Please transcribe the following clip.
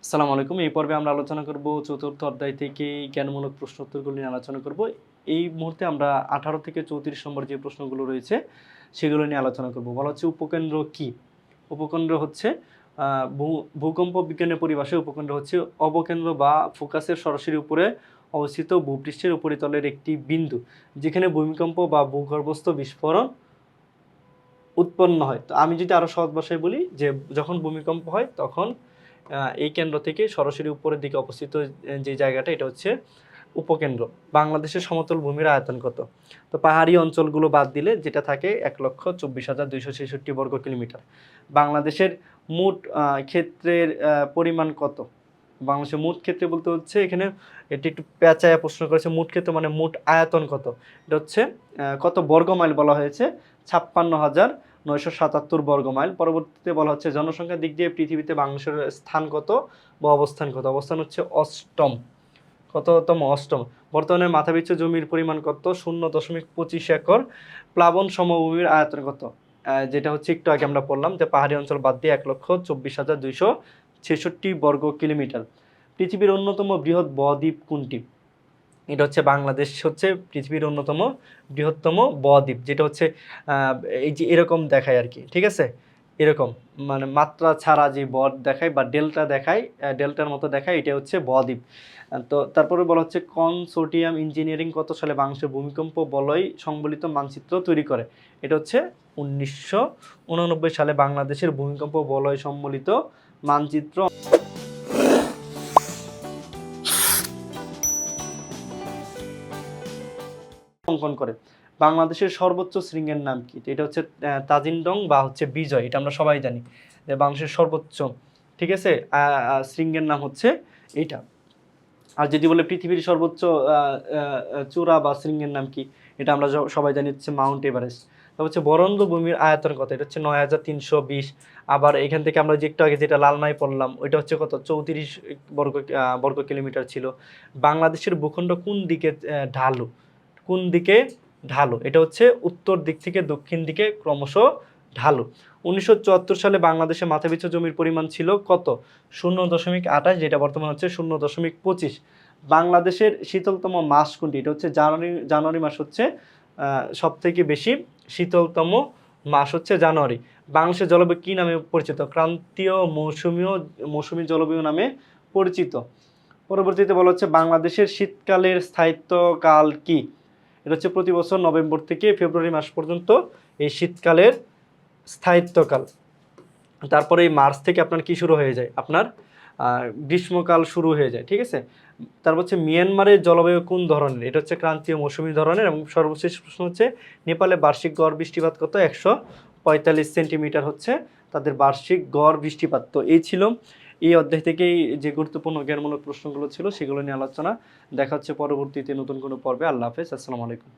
আসসালামু আলাইকুম। এই পর্বে আমরা আলোচনা করব চতুর্থ অধ্যায় থেকে জ্ঞানমূলক প্রশ্ন উত্তরগুলো নিয়ে আলোচনা করব। এই মুহূর্তে আমরা 18 থেকে 34 নম্বর যে প্রশ্নগুলো রয়েছে সেগুলো নিয়ে আলোচনা করব। বলা হচ্ছে উপকেন্দ্র কি? উপকেন্দ্র হচ্ছে আ ভূ ভূকম্প বিজ্ঞানের পরিভাষায় উপকেন্দ্র হচ্ছে অবকেন্দ্র বা ফোকাসের সরাসরি উপরে অবস্থিত ভূপৃষ্ঠের উপরিতলের একটি বিন্দু, যেখানে ভূমিকম্প বা ভূগর্ভস্থ বিস্ফোরণ উৎপন্ন হয়। তো আমি যদি আরো সহজ ভাষায় বলি যে যখন ভূমিকম্প হয় তখন এই কেন্দ্র থেকে সরাসরি উপরের দিকে অবস্থিত যে জায়গাটা এটা হচ্ছে উপকেন্দ্র। বাংলাদেশের সমতল ভূমির আয়তন কত? তো পাহাড়ি অঞ্চলগুলো বাদ দিলে যেটা থাকে ১,২৪,২৬৬ বর্গ কিলোমিটার। বাংলাদেশের মোট ক্ষেত্রের পরিমাণ কত? বাংলাদেশের মোট ক্ষেত্রে বলতে হচ্ছে এখানে এটি একটু পেঁচায়া প্রশ্ন করেছে। মোট ক্ষেত্র মানে মোট আয়তন কত? এটা হচ্ছে কত বর্গ মাইল বলা হয়েছে? ৫৬,৯৭৭ বর্গ মাইল। পরবর্তীতে বলা হচ্ছে জনসংখ্যার দিক দিয়ে পৃথিবীতে বাংলাদেশের স্থান কত বা অবস্থান কত? অবস্থান হচ্ছে অষ্টম। কততম? অষ্টম। বর্তমানে মাথাপিছু জমির পরিমাণ কত? ০.২৫ একর। প্লাবন সমভূমির আয়তন কত? যেটা হচ্ছে একটু আগে আমরা পড়লাম যে পাহাড়ি অঞ্চল বাদ দিয়ে ১,২৪,২৬৬ বর্গ কিলোমিটার। পৃথিবীর অন্যতম বৃহৎ বদ্বীপ কোনটি? এটা হচ্ছে বাংলাদেশ হচ্ছে পৃথিবীর অন্যতম বৃহত্তম বদ্বীপ, যেটা হচ্ছে এই যে এরকম দেখায় আর কি, ঠিক আছে? এরকম মানে মাত্রা ছাড়া যে বট দেখায় বা ডেল্টা দেখায়, ডেল্টার মতো দেখায়, এটা হচ্ছে বদ্বীপ। তো তারপরে বলা হচ্ছে কনসোর্টিয়াম ইঞ্জিনিয়ারিং কত সালে বাংলাদেশের ভূমিকম্প বলয় সংবলিত মানচিত্র তৈরি করে? এটা হচ্ছে ১৯৮৯ সালে বাংলাদেশের ভূমিকম্প বলয় সম্বলিত মানচিত্র অঙ্কন করে। বাংলাদেশের সর্বোচ্চ শৃঙ্গের নাম কি? এটা হচ্ছে তাজিংডং বা হচ্ছে বিজয়। এটা আমরা সবাই জানি যে বাংলাদেশের সর্বোচ্চ, ঠিক আছে, শৃঙ্গের নাম হচ্ছে এইটা। আর যদি বলে পৃথিবীর সর্বোচ্চ চূড়া বা শৃঙ্গের নাম কি? এটা আমরা সবাই জানি হচ্ছে মাউন্ট এভারেস্ট। তারপর হচ্ছে বরেন্দ্র ভূমির আয়তন কত? এটা হচ্ছে ৯,৩২০। আবার এখান থেকে আমরা যে একটু আগে যেটা লালমাই পড়লাম ওইটা হচ্ছে কত? ৩৪ বর্গ কিলোমিটার ছিল। বাংলাদেশের ভূখণ্ড কোন দিকে ঢালু? কোন দিকে ঢালু? এটা হচ্ছে উত্তর দিক থেকে দক্ষিণ দিকে ক্রমশ ঢালু। ১৯৭৪ সালে বাংলাদেশে মাথাপিছু জমির পরিমাণ ছিল কত? ০.২৮, যেটা বর্তমান হচ্ছে ০.২৫। বাংলাদেশের শীতলতম মাস কোনটি? এটা হচ্ছে জানুয়ারি মাস হচ্ছে সবথেকে বেশি শীতলতম মাস হচ্ছে জানুয়ারি। বাংলাদেশের জলবায়ু কী নামে পরিচিত? ক্রান্তীয় মৌসুমী জলবায়ু নামে পরিচিত। পরবর্তীতে বলা হচ্ছে বাংলাদেশের শীতকালের স্থায়িত্বকাল কি? এটা হচ্ছে প্রতি বছর নভেম্বর থেকে ফেব্রুয়ারি মাস পর্যন্ত এই শীতকালের স্থায়িত্বকাল। তারপরে এই মার্চ থেকে আপনার কি শুরু হয়ে যায়? আপনার গ্রীষ্মকাল শুরু হয়ে যায়, ঠিক আছে? তারপর হচ্ছে মিয়ানমারের জলবায়ু কোন ধরনের? এটা হচ্ছে ক্রান্তীয় মৌসুমী ধরনের। এবং সর্বশেষ প্রশ্ন হচ্ছে নেপালে বার্ষিক গড় বৃষ্টিপাত কত? ১৪৫ সেন্টিমিটার হচ্ছে তাদের বার্ষিক গড় বৃষ্টিপাত। তো এই ছিল এই অধ্যায় থেকেই যে গুরুত্বপূর্ণ জ্ঞানমূলক প্রশ্নগুলো ছিল সেগুলো নিয়ে আলোচনা। দেখা হচ্ছে পরবর্তীতে নতুন কোনো পর্বে। আল্লাহ হাফেজ। আসসালামু আলাইকুম।